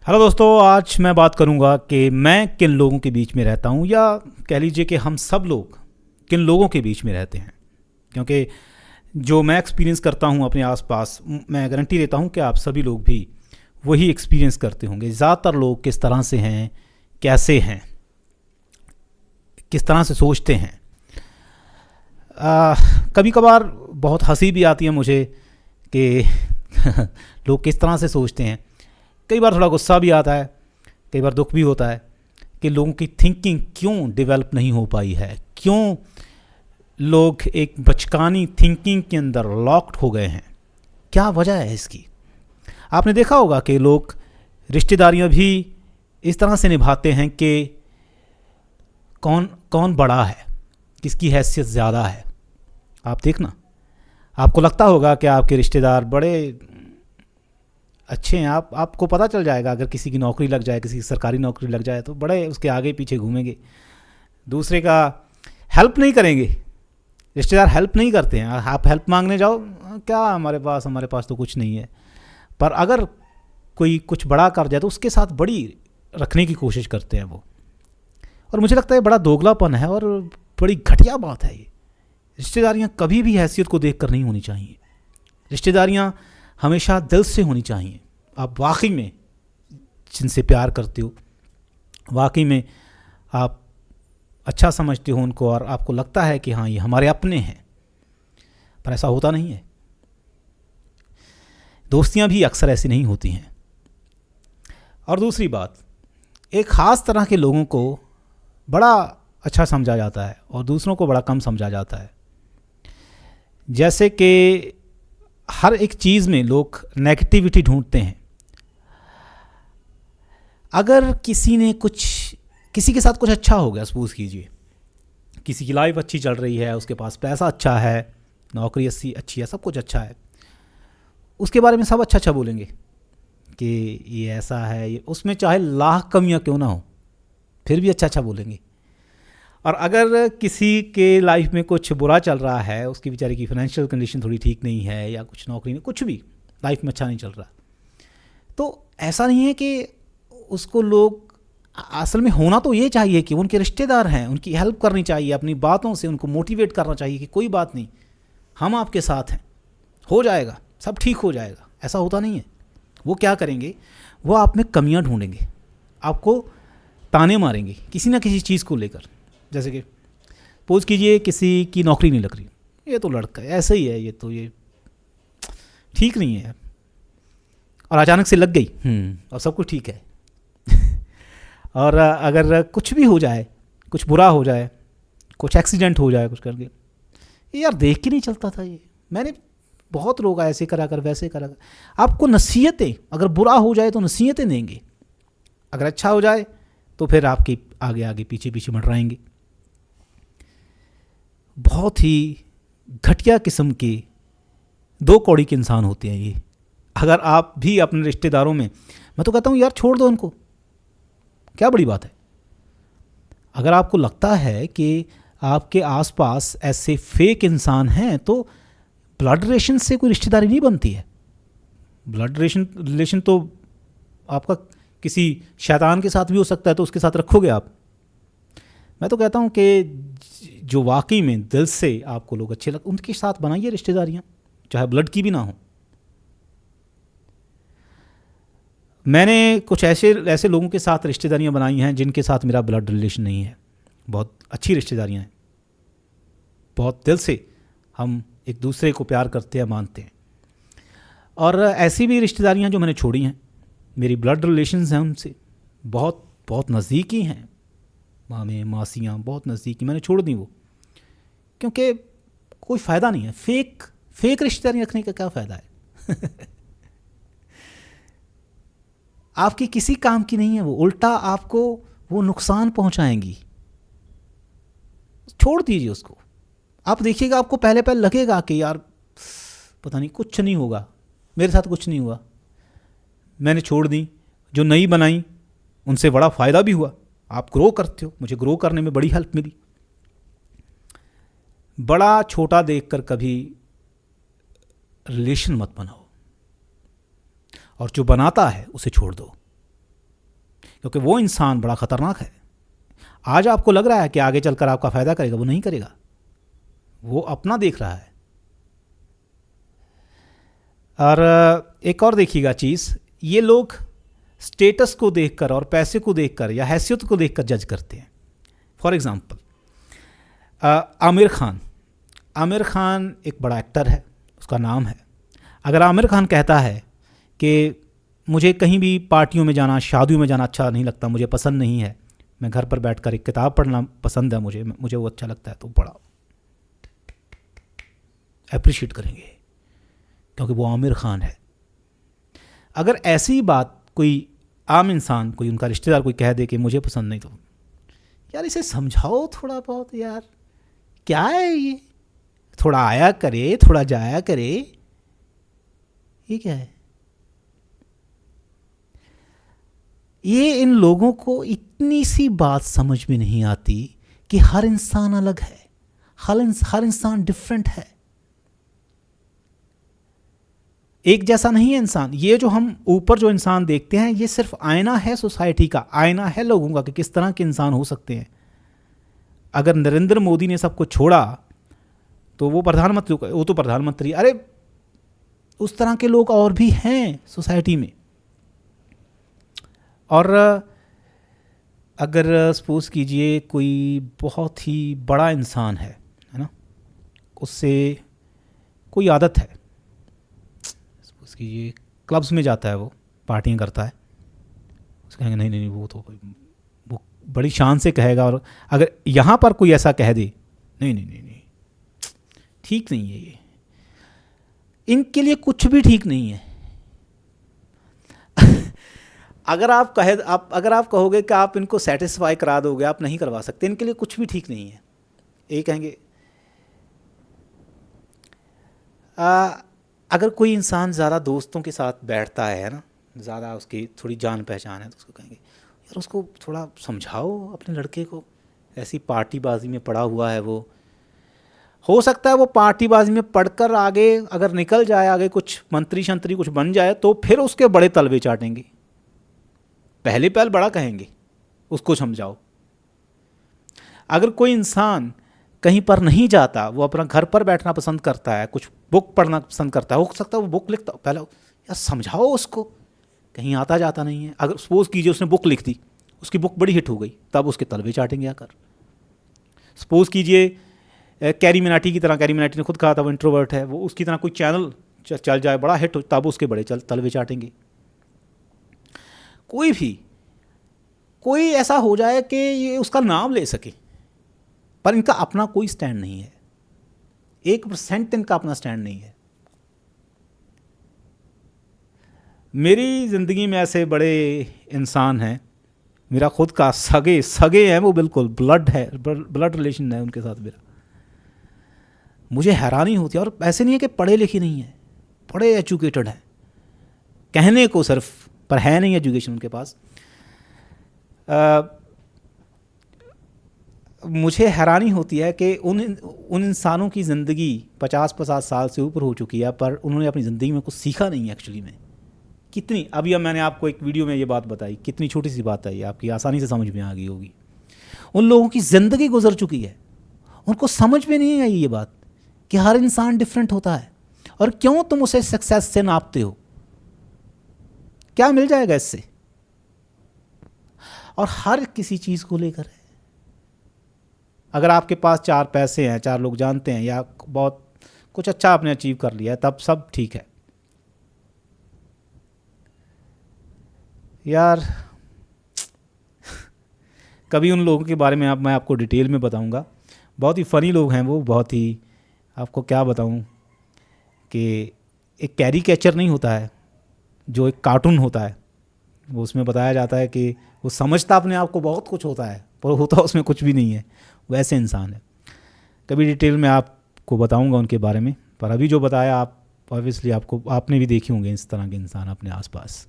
Hello दोस्तों, आज मैं बात करूंगा कि मैं किन लोगों के बीच में रहता हूं, या कह लीजिए कि हम सब लोग किन लोगों के बीच में रहते हैं। क्योंकि जो मैं एक्सपीरियंस करता हूं अपने आसपास, मैं गारंटी देता हूं कि आप सभी लोग भी वही एक्सपीरियंस करते होंगे। ज़्यादातर लोग किस तरह से हैं, कैसे हैं, किस तरह से सोचते हैं। कभी कभार बहुत हंसी भी आती है मुझे कि लोग किस तरह से सोचते हैं। कई बार थोड़ा गुस्सा भी आता है, कई बार दुख भी होता है कि लोगों की थिंकिंग क्यों डेवलप नहीं हो पाई है, क्यों लोग एक बचकानी थिंकिंग के अंदर लॉक्ड हो गए हैं। क्या वजह है इसकी? आपने देखा होगा कि लोग रिश्तेदारियां भी इस तरह से निभाते हैं कि कौन कौन बड़ा है, किसकी हैसियत ज़्यादा है। आप देखना, आपको लगता होगा कि आपके रिश्तेदार बड़े अच्छे हैं। आपको पता चल जाएगा, अगर किसी की नौकरी लग जाए, किसी की सरकारी नौकरी लग जाए, तो बड़े उसके आगे पीछे घूमेंगे, दूसरे का हेल्प नहीं करेंगे। रिश्तेदार हेल्प नहीं करते हैं। आप हेल्प मांगने जाओ, क्या हमारे पास तो कुछ नहीं है। पर अगर कोई कुछ बड़ा कर जाए तो उसके साथ बड़ी रखने की कोशिश करते हैं वो। और मुझे लगता है बड़ा दोगलापन है और बड़ी घटिया बात है ये। रिश्तेदारियाँ कभी भी हैसियत को देख कर नहीं होनी चाहिए। रिश्तेदारियाँ हमेशा दिल से होनी चाहिए। आप वाकई में जिनसे प्यार करते हो, वाकई में आप अच्छा समझते हो उनको, और आपको लगता है कि हाँ ये हमारे अपने हैं। पर ऐसा होता नहीं है। दोस्तियां भी अक्सर ऐसी नहीं होती हैं। और दूसरी बात, एक ख़ास तरह के लोगों को बड़ा अच्छा समझा जाता है और दूसरों को बड़ा कम समझा जाता है। जैसे कि हर एक चीज़ में लोग नेगेटिविटी ढूंढते हैं। अगर किसी के साथ कुछ अच्छा हो गया, सपोज कीजिए किसी की लाइफ अच्छी चल रही है, उसके पास पैसा अच्छा है, नौकरी अच्छी है, सब कुछ अच्छा है, उसके बारे में सब अच्छा अच्छा बोलेंगे कि ये ऐसा है, ये उसमें चाहे लाख कमियां क्यों ना हो, फिर भी अच्छा अच्छा बोलेंगे। और अगर किसी के लाइफ में कुछ बुरा चल रहा है, उसकी बेचारे की फाइनेंशियल कंडीशन थोड़ी ठीक नहीं है, या कुछ नौकरी में कुछ भी लाइफ में अच्छा नहीं चल रहा, तो ऐसा नहीं है कि उसको लोग, असल में होना तो ये चाहिए कि उनके रिश्तेदार हैं, उनकी हेल्प करनी चाहिए, अपनी बातों से उनको मोटिवेट करना चाहिए कि कोई बात नहीं, हम आपके साथ हैं, हो जाएगा, सब ठीक हो जाएगा। ऐसा होता नहीं है। वो क्या करेंगे, वो आप में कमियां ढूंढेंगे, आपको ताने मारेंगे किसी ना किसी चीज़ को लेकर। जैसे कि पोज कीजिए किसी की नौकरी नहीं लग रही, ये तो लड़का ऐसे ही है, ये ठीक नहीं है, और अचानक से लग गई, और सब कुछ ठीक है। और अगर कुछ भी हो जाए, कुछ बुरा हो जाए, कुछ एक्सीडेंट हो जाए कुछ करके, ये यार देख के नहीं चलता था, ये मैंने बहुत लोग ऐसे करा कर वैसे करा कर। आपको नसीहतें, अगर बुरा हो जाए तो नसीहतें देंगे, अगर अच्छा हो जाए तो फिर आपके आगे आगे पीछे पीछे मंडराएंगे। बहुत ही घटिया किस्म के दो कौड़ी के इंसान होते हैं ये। अगर आप भी अपने रिश्तेदारों में, मैं तो कहता हूँ यार छोड़ दो उनको, क्या बड़ी बात है। अगर आपको लगता है कि आपके आसपास ऐसे फेक इंसान हैं, तो ब्लड रिलेशन से कोई रिश्तेदारी नहीं बनती है। ब्लड रिलेशन तो आपका किसी शैतान के साथ भी हो सकता है, तो उसके साथ रखोगे आप। मैं तो कहता हूँ कि जो वाकई में दिल से आपको लोग अच्छे लगते, उनके साथ बनाइए रिश्तेदारियाँ, चाहे ब्लड की भी ना हो। मैंने कुछ ऐसे लोगों के साथ रिश्तेदारियाँ बनाई हैं जिनके साथ मेरा ब्लड रिलेशन नहीं है, बहुत अच्छी रिश्तेदारियाँ हैं, बहुत दिल से हम एक दूसरे को प्यार करते हैं, मानते हैं। और ऐसी भी रिश्तेदारियाँ जो मैंने छोड़ी हैं, मेरी ब्लड रिलेशंस हैं उनसे, बहुत बहुत नज़दीकी हैं, मामे मासियाँ बहुत नज़दीकी, मैंने छोड़ दी वो, क्योंकि कोई फ़ायदा नहीं है। फेक रिश्तेदारियाँ रखने का क्या फ़ायदा है। आपकी किसी काम की नहीं है वो, उल्टा आपको वो नुकसान पहुंचाएंगी। छोड़ दीजिए उसको। आप देखिएगा, आपको पहले पहले लगेगा कि यार पता नहीं कुछ नहीं होगा, मेरे साथ कुछ नहीं हुआ, मैंने छोड़ दी। जो नई बनाई उनसे बड़ा फ़ायदा भी हुआ, आप ग्रो करते हो, मुझे ग्रो करने में बड़ी हेल्प मिली। बड़ा छोटा देखकर कभी रिलेशन मत बनाओ, और जो बनाता है उसे छोड़ दो। क्योंकि वो इंसान बड़ा ख़तरनाक है। आज आपको लग रहा है कि आगे चलकर आपका फ़ायदा करेगा, वो नहीं करेगा, वो अपना देख रहा है। और एक और देखिएगा चीज़, ये लोग स्टेटस को देखकर और पैसे को देखकर या हैसियत को देखकर जज करते हैं। फॉर एग्ज़ाम्पल आमिर खान एक बड़ा एक्टर है, उसका नाम है। अगर आमिर खान कहता है कि मुझे कहीं भी पार्टियों में जाना, शादियों में जाना अच्छा नहीं लगता, मुझे पसंद नहीं है, मैं घर पर बैठकर एक किताब पढ़ना पसंद है, मुझे वो अच्छा लगता है, तो बड़ा अप्रिशिएट करेंगे क्योंकि वो आमिर खान है। अगर ऐसी बात कोई आम इंसान, कोई उनका रिश्तेदार कोई कह दे कि मुझे पसंद नहीं, तो यार इसे समझाओ थोड़ा बहुत, यार क्या है ये, थोड़ा आया करे, थोड़ा जाया करे, ये क्या है? ये इन लोगों को इतनी सी बात समझ में नहीं आती कि हर इंसान अलग है, हर इंसान डिफरेंट है, एक जैसा नहीं है इंसान। ये जो हम ऊपर जो इंसान देखते हैं, ये सिर्फ आईना है सोसाइटी का, आईना है लोगों का कि किस तरह के इंसान हो सकते हैं। अगर नरेंद्र मोदी ने सबको छोड़ा तो वो तो प्रधानमंत्री, अरे उस तरह के लोग और भी हैं सोसाइटी में। और अगर सपोज कीजिए कोई बहुत ही बड़ा इंसान है ना, उससे कोई आदत है, सपोज कीजिए क्लब्स में जाता है, वो पार्टियां करता है, उसको कहेंगे नहीं नहीं वो बड़ी शान से कहेगा। और अगर यहाँ पर कोई ऐसा कह दे नहीं नहीं नहीं नहीं ठीक नहीं है, ये इनके लिए कुछ भी ठीक नहीं है। अगर आप कहोगे कि आप इनको सेटिस्फाई करा दोगे, आप नहीं करवा सकते, इनके लिए कुछ भी ठीक नहीं है। ये कहेंगे अगर कोई इंसान ज़्यादा दोस्तों के साथ बैठता है ना, ज़्यादा उसकी थोड़ी जान पहचान है, तो उसको कहेंगे यार उसको थोड़ा समझाओ अपने लड़के को, ऐसी पार्टीबाजी में पड़ा हुआ है वो, हो सकता है वो पार्टीबाजी में पढ़कर आगे अगर निकल जाए, आगे कुछ मंत्री शंत्री कुछ बन जाए, तो फिर उसके बड़े तलवे चाटेंगे। पहले बड़ा कहेंगे, उसको समझाओ। अगर कोई इंसान कहीं पर नहीं जाता, वो अपना घर पर बैठना पसंद करता है, कुछ बुक पढ़ना पसंद करता है, हो सकता है वो बुक लिखता, पहले यार समझाओ उसको, कहीं आता जाता नहीं है। अगर सपोज कीजिए उसने बुक लिख दी, उसकी बुक बड़ी हिट हो गई, तब उसके तलवे चाटेंगे आकर। सपोज कीजिए कैरी मिनाटी की तरह, कैरी मिनाटी ने खुद कहा था वो इंट्रोवर्ट है, वो उसकी तरह कोई चैनल चल जाए बड़ा हिट हो, तब उसके बड़े तलवे चाटेंगे। कोई ऐसा हो जाए कि ये उसका नाम ले सके, पर इनका अपना कोई स्टैंड नहीं है, 1% इनका अपना स्टैंड नहीं है। मेरी ज़िंदगी में ऐसे बड़े इंसान हैं, मेरा खुद का सगे हैं, वो बिल्कुल ब्लड रिलेशन है उनके साथ मेरा। मुझे हैरानी होती है, और ऐसे नहीं है कि पढ़े लिखे नहीं है, बड़े एजुकेटेड हैं कहने को सिर्फ, पर है नहीं एजुकेशन उनके पास। मुझे हैरानी होती है कि उन इंसानों की ज़िंदगी 50 साल से ऊपर हो चुकी है, पर उन्होंने अपनी ज़िंदगी में कुछ सीखा नहीं है एक्चुअली में। कितनी अभी मैंने आपको एक वीडियो में ये बात बताई, कितनी छोटी सी बात है ये, आपकी आसानी से समझ में आ गई होगी। उन लोगों की ज़िंदगी गुजर चुकी है, उनको समझ में नहीं आई ये बात कि हर इंसान डिफरेंट होता है, और क्यों तुम उसे सक्सेस से नापते हो, क्या मिल जाएगा इससे। और हर किसी चीज़ को लेकर है, अगर आपके पास 4 पैसे हैं, 4 लोग जानते हैं, या बहुत कुछ अच्छा आपने अचीव कर लिया है, तब सब ठीक है। यार कभी उन लोगों के बारे में मैं आपको डिटेल में बताऊंगा, बहुत ही फ़नी लोग हैं वो, बहुत ही, आपको क्या बताऊं कि एक कैरीकेचर नहीं होता है जो एक कार्टून होता है, वो उसमें बताया जाता है कि वो समझता अपने आप को बहुत कुछ होता है, पर होता उसमें कुछ भी नहीं है, वैसे इंसान है। कभी डिटेल में आपको बताऊंगा उनके बारे में, पर अभी जो बताया आप ऑब्वियसली आपने भी देखे होंगे इस तरह के इंसान अपने आसपास।